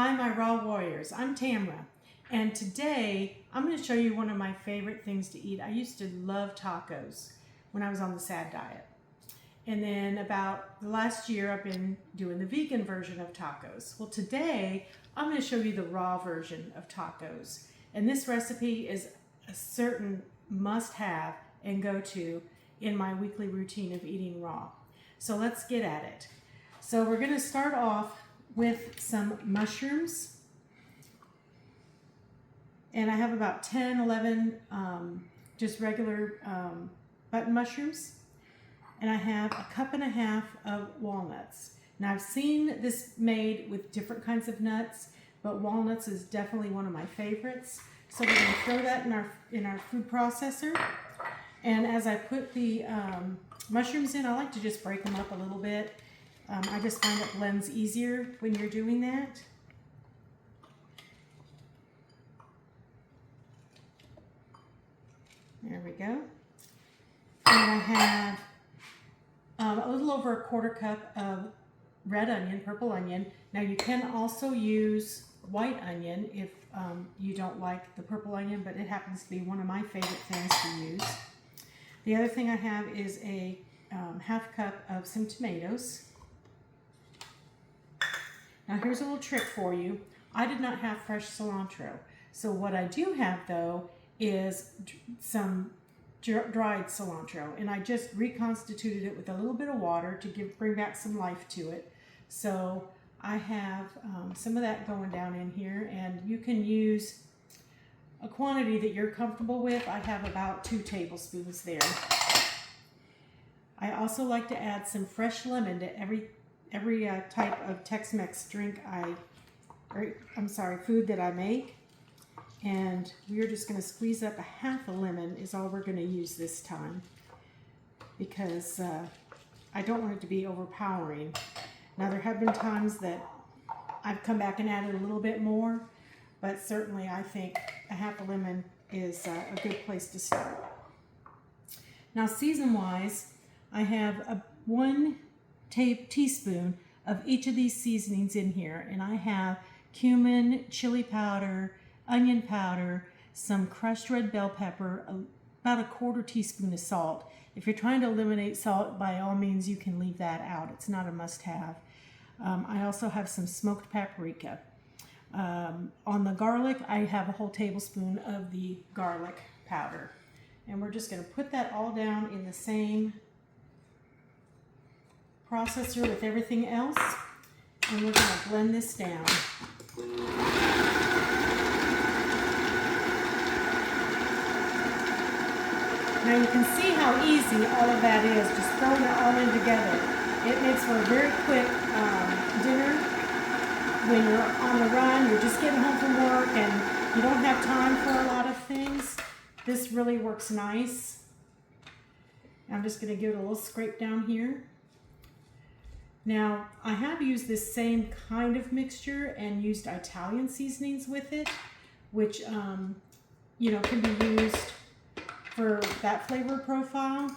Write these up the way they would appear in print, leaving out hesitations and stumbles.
Hi, my Raw Warriors. I'm Tamra, and today I'm going to show you one of my favorite things to eat. I used to love tacos when I was on the SAD diet. And then about the last year, I've been doing the vegan version of tacos. Well, today I'm going to show you the raw version of tacos. And this recipe is a certain must-have and go-to in my weekly routine of eating raw. So let's get at it. So we're going to start off with some mushrooms, and I have about 10, 11 just regular button mushrooms, and I have a cup and a half of walnuts. Now I've seen this made with different kinds of nuts, but walnuts is definitely one of my favorites. So we're going to throw that in our food processor, and as I put the mushrooms in, I like to just break them up a little bit. I just find it blends easier when you're doing that. There we go. And I have a little over a quarter cup of red onion, purple onion. Now you can also use white onion if you don't like the purple onion, but it happens to be one of my favorite things to use. The other thing I have is a half cup of some tomatoes. Now here's a little trick for you. I did not have fresh cilantro. So what I do have though is some dried cilantro, and I just reconstituted it with a little bit of water to bring back some life to it. So I have some of that going down in here, and you can use a quantity that you're comfortable with. I have about 2 tablespoons there. I also like to add some fresh lemon to every type of Tex-Mex drink food that I make. And we're just going to squeeze up a half a lemon is all we're going to use this time, because I don't want it to be overpowering. Now there have been times that I've come back and added a little bit more, but certainly I think a half a lemon is a good place to start. Now season-wise, I have 1 teaspoon of each of these seasonings in here, and I have cumin, chili powder, onion powder, some crushed red bell pepper, about a 1/4 teaspoon of salt. If you're trying to eliminate salt, by all means you can leave that out. It's not a must-have. I also have some smoked paprika. On the garlic, I have a whole tablespoon of the garlic powder, and we're just going to put that all down in the same processor with everything else, and we're going to blend this down. Now you can see how easy all of that is, just throwing it all in together. It makes for a very quick dinner when you're on the run, you're just getting home from work and you don't have time for a lot of things. This really works nice. I'm just going to give it a little scrape down here. Now, I have used this same kind of mixture and used Italian seasonings with it, which, you know, can be used for that flavor profile.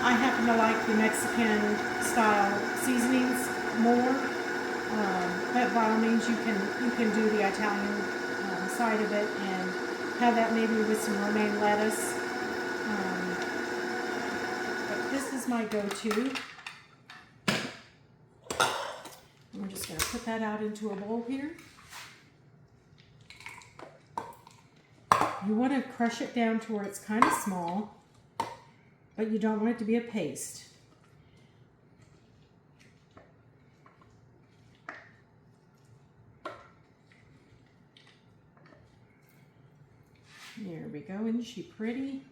I happen to like the Mexican style seasonings more, but by all means you can do the Italian side of it and have that maybe with some romaine lettuce. But this is my go-to. We're just going to put that out into a bowl here. You want to crush it down to where it's kind of small, but you don't want it to be a paste. There we go, isn't she pretty?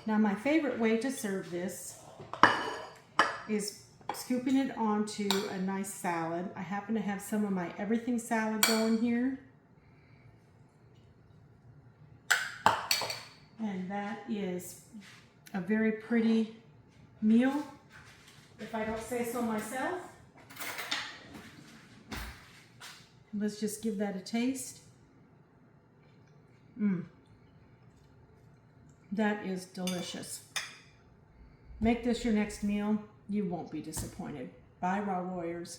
Now my favorite way to serve this is scooping it onto a nice salad. I happen to have some of my everything salad going here. And that is a very pretty meal, if I don't say so myself. Let's just give that a taste. That is delicious. Make this your next meal. You won't be disappointed. Bye, Raw Warriors.